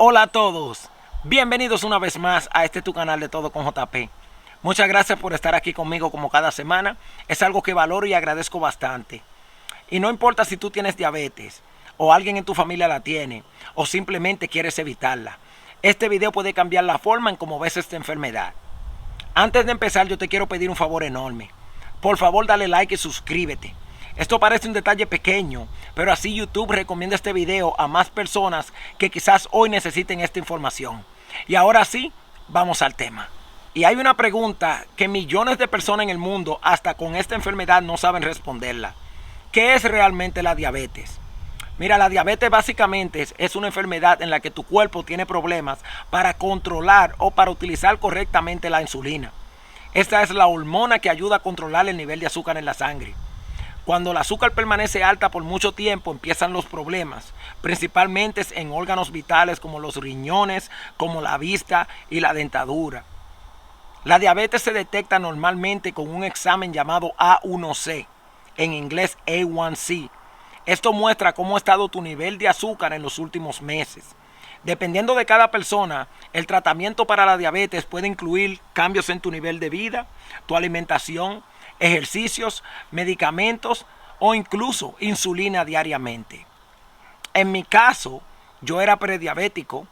Hola a todos, bienvenidos una vez más a este tu canal de Todo con JP. Muchas gracias por estar aquí conmigo como cada semana, es algo que valoro y agradezco bastante. Y no importa si tú tienes diabetes, o alguien en tu familia la tiene, o simplemente quieres evitarla. Este video puede cambiar la forma en cómo ves esta enfermedad. Antes de empezar yo te quiero pedir un favor enorme. Por favor dale like y suscríbete. Esto parece un detalle pequeño, pero así YouTube recomienda este video a más personas que quizás hoy necesiten esta información. Y ahora sí, vamos al tema. Y hay una pregunta que millones de personas en el mundo hasta con esta enfermedad no saben responderla. ¿Qué es realmente la diabetes? Mira, la diabetes básicamente es una enfermedad en la que tu cuerpo tiene problemas para controlar o para utilizar correctamente la insulina. Esta es la hormona que ayuda a controlar el nivel de azúcar en la sangre. Cuando el azúcar permanece alta por mucho tiempo empiezan los problemas, principalmente en órganos vitales como los riñones, como la vista y la dentadura. La diabetes se detecta normalmente con un examen llamado A1C, en inglés A1C. Esto muestra cómo ha estado tu nivel de azúcar en los últimos meses. Dependiendo de cada persona, el tratamiento para la diabetes puede incluir cambios en tu nivel de vida, tu alimentación, ejercicios, medicamentos o incluso insulina diariamente. En mi caso, yo era prediabético,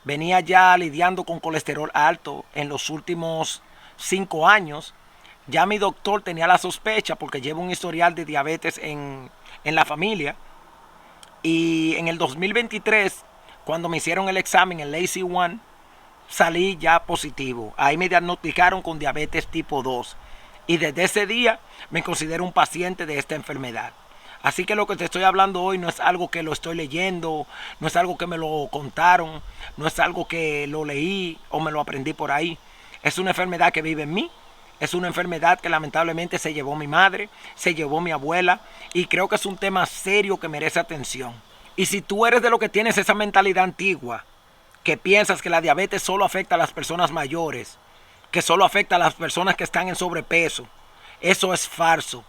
venía ya lidiando con colesterol alto en los últimos 5 años. Ya mi doctor tenía la sospecha porque llevo un historial de diabetes en la familia. Y en el 2023, cuando me hicieron el examen, el AC1, salí ya positivo. Ahí me diagnosticaron con diabetes tipo 2. Y desde ese día me considero un paciente de esta enfermedad. Así que lo que te estoy hablando hoy no es algo que lo estoy leyendo, no es algo que me lo contaron, no es algo que lo leí o me lo aprendí por ahí. Es una enfermedad que vive en mí. Es una enfermedad que lamentablemente se llevó mi madre, se llevó mi abuela y creo que es un tema serio que merece atención. Y si tú eres de lo que tienes esa mentalidad antigua, que piensas que la diabetes solo afecta a las personas mayores, que solo afecta a las personas que están en sobrepeso, eso es falso.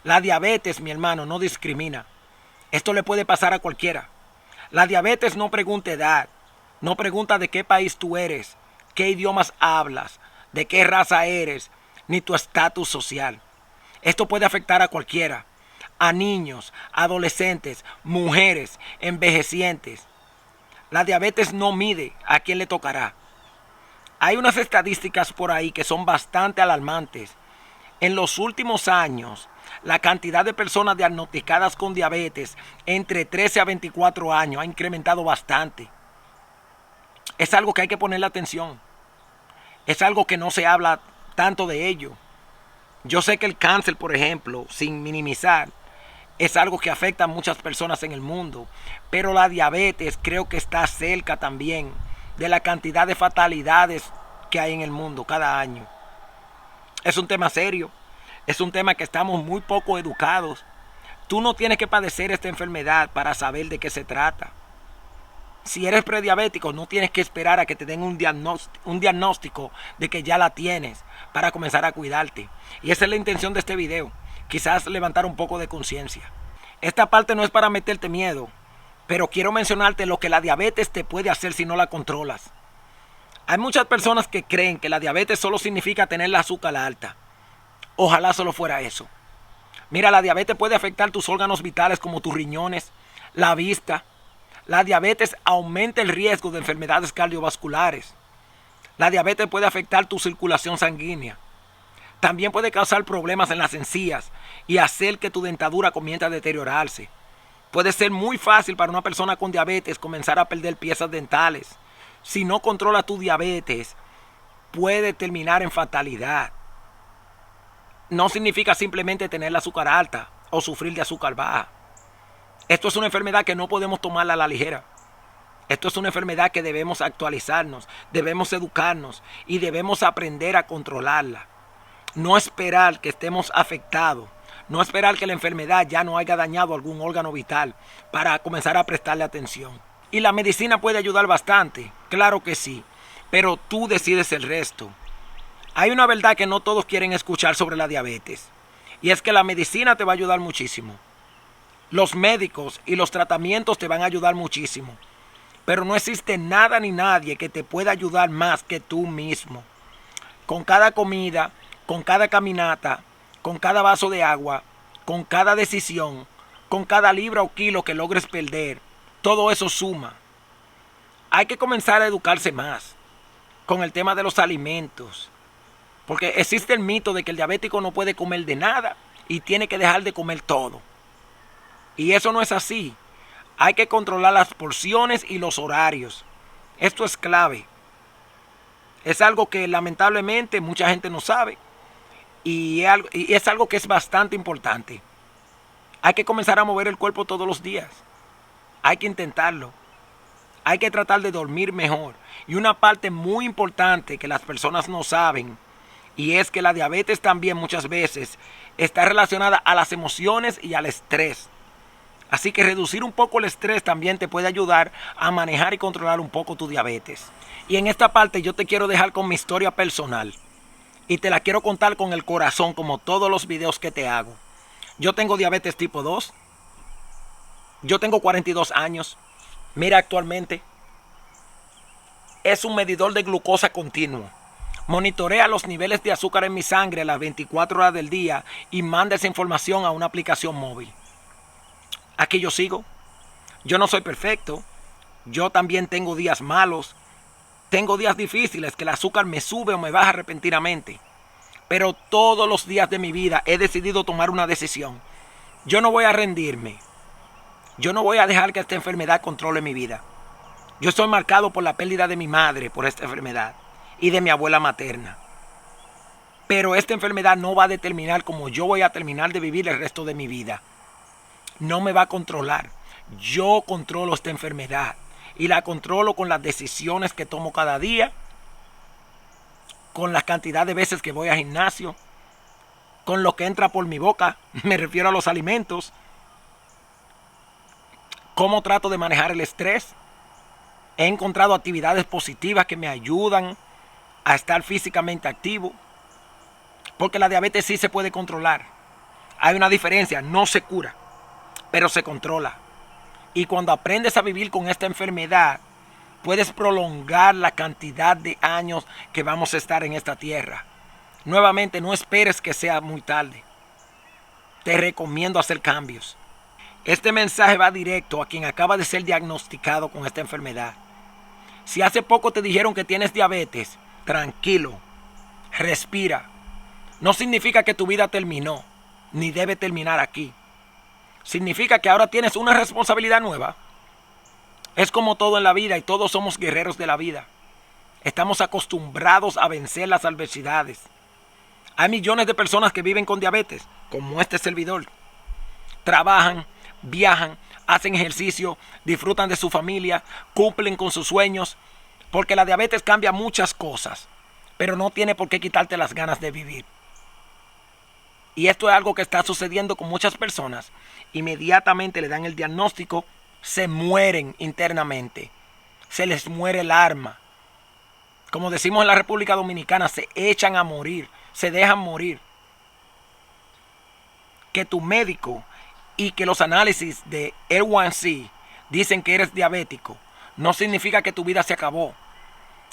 La diabetes, mi hermano, no discrimina. Esto le puede pasar a cualquiera. La diabetes no pregunta edad, no pregunta de qué país tú eres, qué idiomas hablas, de qué raza eres, ni tu estatus social. Esto puede afectar a cualquiera, a niños, adolescentes, mujeres, envejecientes. La diabetes no mide a quién le tocará. Hay unas estadísticas por ahí que son bastante alarmantes. En los últimos años, la cantidad de personas diagnosticadas con diabetes entre 13 a 24 años ha incrementado bastante. Es algo que hay que ponerle atención. Es algo que no se habla tanto de ello. Yo sé que el cáncer, por ejemplo, sin minimizar, es algo que afecta a muchas personas en el mundo, pero la diabetes creo que está cerca también de la cantidad de fatalidades que hay en el mundo cada año. Es un tema serio, es un tema que estamos muy poco educados. Tú no tienes que padecer esta enfermedad para saber de qué se trata. Si eres prediabético, no tienes que esperar a que te den un diagnóstico de que ya la tienes para comenzar a cuidarte. Y esa es la intención de este video, quizás levantar un poco de conciencia. Esta parte no es para meterte miedo, pero quiero mencionarte lo que la diabetes te puede hacer si no la controlas. Hay muchas personas que creen que la diabetes solo significa tener la azúcar alta. Ojalá solo fuera eso. Mira, la diabetes puede afectar tus órganos vitales como tus riñones, la vista. La diabetes aumenta el riesgo de enfermedades cardiovasculares. La diabetes puede afectar tu circulación sanguínea. También puede causar problemas en las encías y hacer que tu dentadura comience a deteriorarse. Puede ser muy fácil para una persona con diabetes comenzar a perder piezas dentales. Si no controla tu diabetes, puede terminar en fatalidad. No significa simplemente tener la azúcar alta o sufrir de azúcar baja. Esto es una enfermedad que no podemos tomarla a la ligera. Esto es una enfermedad que debemos actualizarnos, debemos educarnos y debemos aprender a controlarla. No esperar que estemos afectados, no esperar que la enfermedad ya no haya dañado algún órgano vital para comenzar a prestarle atención. Y la medicina puede ayudar bastante, claro que sí, pero tú decides el resto. Hay una verdad que no todos quieren escuchar sobre la diabetes, y es que la medicina te va a ayudar muchísimo. Los médicos y los tratamientos te van a ayudar muchísimo. Pero no existe nada ni nadie que te pueda ayudar más que tú mismo. Con cada comida, con cada caminata, con cada vaso de agua, con cada decisión, con cada libra o kilo que logres perder, todo eso suma. Hay que comenzar a educarse más con el tema de los alimentos. Porque existe el mito de que el diabético no puede comer de nada y tiene que dejar de comer todo. Y eso no es así. Hay que controlar las porciones y los horarios. Esto es clave. Es algo que lamentablemente mucha gente no sabe. Y es algo que es bastante importante. Hay que comenzar a mover el cuerpo todos los días. Hay que intentarlo. Hay que tratar de dormir mejor. Y una parte muy importante que las personas no saben, y es que la diabetes también muchas veces está relacionada a las emociones y al estrés. Así que reducir un poco el estrés también te puede ayudar a manejar y controlar un poco tu diabetes. Y en esta parte yo te quiero dejar con mi historia personal. Y te la quiero contar con el corazón, como todos los videos que te hago. Yo tengo diabetes tipo 2. Yo tengo 42 años. Mira, actualmente es un medidor de glucosa continuo. Monitorea los niveles de azúcar en mi sangre a las 24 horas del día y manda esa información a una aplicación móvil. Aquí yo sigo. Yo no soy perfecto. Yo también tengo días malos. Tengo días difíciles que el azúcar me sube o me baja repentinamente. Pero todos los días de mi vida he decidido tomar una decisión. Yo no voy a rendirme. Yo no voy a dejar que esta enfermedad controle mi vida. Yo estoy marcado por la pérdida de mi madre por esta enfermedad y de mi abuela materna. Pero esta enfermedad no va a determinar cómo yo voy a terminar de vivir el resto de mi vida. No me va a controlar. Yo controlo esta enfermedad y la controlo con las decisiones que tomo cada día, con la cantidad de veces que voy al gimnasio, con lo que entra por mi boca, me refiero a los alimentos, cómo trato de manejar el estrés. He encontrado actividades positivas que me ayudan a estar físicamente activo, porque la diabetes sí se puede controlar. Hay una diferencia, no se cura, pero se controla. Y cuando aprendes a vivir con esta enfermedad, puedes prolongar la cantidad de años que vamos a estar en esta tierra. Nuevamente, no esperes que sea muy tarde. Te recomiendo hacer cambios. Este mensaje va directo a quien acaba de ser diagnosticado con esta enfermedad. Si hace poco te dijeron que tienes diabetes, tranquilo, respira. No significa que tu vida terminó, ni debe terminar aquí. Significa que ahora tienes una responsabilidad nueva. Es como todo en la vida y todos somos guerreros de la vida. Estamos acostumbrados a vencer las adversidades. Hay millones de personas que viven con diabetes, como este servidor. Trabajan, viajan, hacen ejercicio, disfrutan de su familia, cumplen con sus sueños, porque la diabetes cambia muchas cosas, pero no tiene por qué quitarte las ganas de vivir. Y esto es algo que está sucediendo con muchas personas. Inmediatamente le dan el diagnóstico, se mueren internamente. Se les muere el alma. Como decimos en la República Dominicana, se echan a morir, se dejan morir. Que tu médico y que los análisis de A1C dicen que eres diabético, no significa que tu vida se acabó.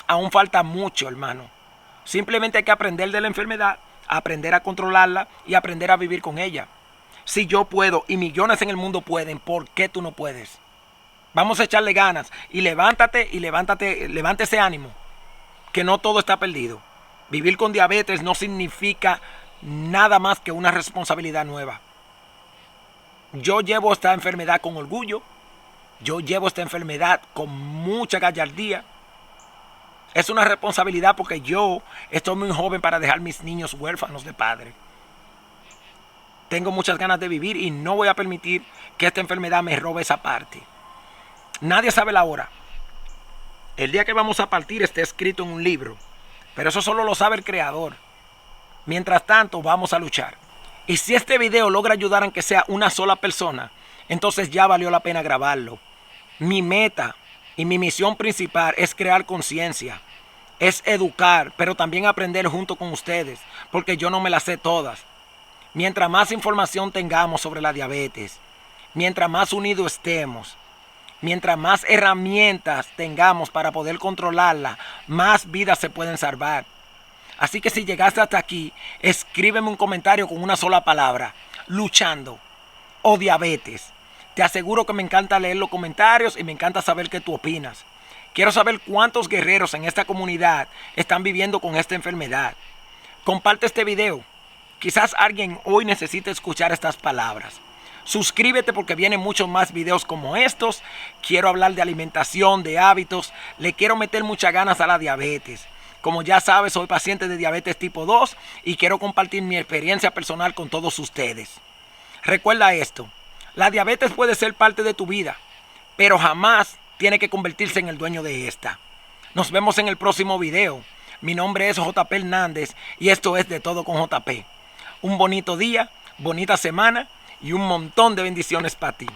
Aún falta mucho, hermano. Simplemente hay que aprender de la enfermedad, aprender a controlarla y aprender a vivir con ella. Si yo puedo y millones en el mundo pueden, ¿por qué tú no puedes? Vamos a echarle ganas y levántate, levante ese ánimo, que no todo está perdido. Vivir con diabetes no significa nada más que una responsabilidad nueva. Yo llevo esta enfermedad con orgullo, yo llevo esta enfermedad con mucha gallardía. Es una responsabilidad porque yo estoy muy joven para dejar mis niños huérfanos de padre. Tengo muchas ganas de vivir y no voy a permitir que esta enfermedad me robe esa parte. Nadie sabe la hora. El día que vamos a partir está escrito en un libro, pero eso solo lo sabe el Creador. Mientras tanto, vamos a luchar. Y si este video logra ayudar aunque sea una sola persona, entonces ya valió la pena grabarlo. Mi meta y mi misión principal es crear conciencia, es educar, pero también aprender junto con ustedes, porque yo no me las sé todas. Mientras más información tengamos sobre la diabetes, mientras más unidos estemos, Mientras más herramientas tengamos para poder controlarla, más vidas se pueden salvar. Así que si llegaste hasta aquí, escríbeme un comentario con una sola palabra: luchando o diabetes. Te aseguro que me encanta leer los comentarios y me encanta saber qué tú opinas. Quiero saber cuántos guerreros en esta comunidad están viviendo con esta enfermedad. Comparte este video. Quizás alguien hoy necesite escuchar estas palabras. Suscríbete porque vienen muchos más videos como estos. Quiero hablar de alimentación, de hábitos. Le quiero meter muchas ganas a la diabetes. Como ya sabes, soy paciente de diabetes tipo 2 y quiero compartir mi experiencia personal con todos ustedes. Recuerda esto: la diabetes puede ser parte de tu vida, pero jamás tiene que convertirse en el dueño de esta. Nos vemos en el próximo video. Mi nombre es JP Hernández y esto es De Todo con JP. Un bonito día, bonita semana y un montón de bendiciones para ti.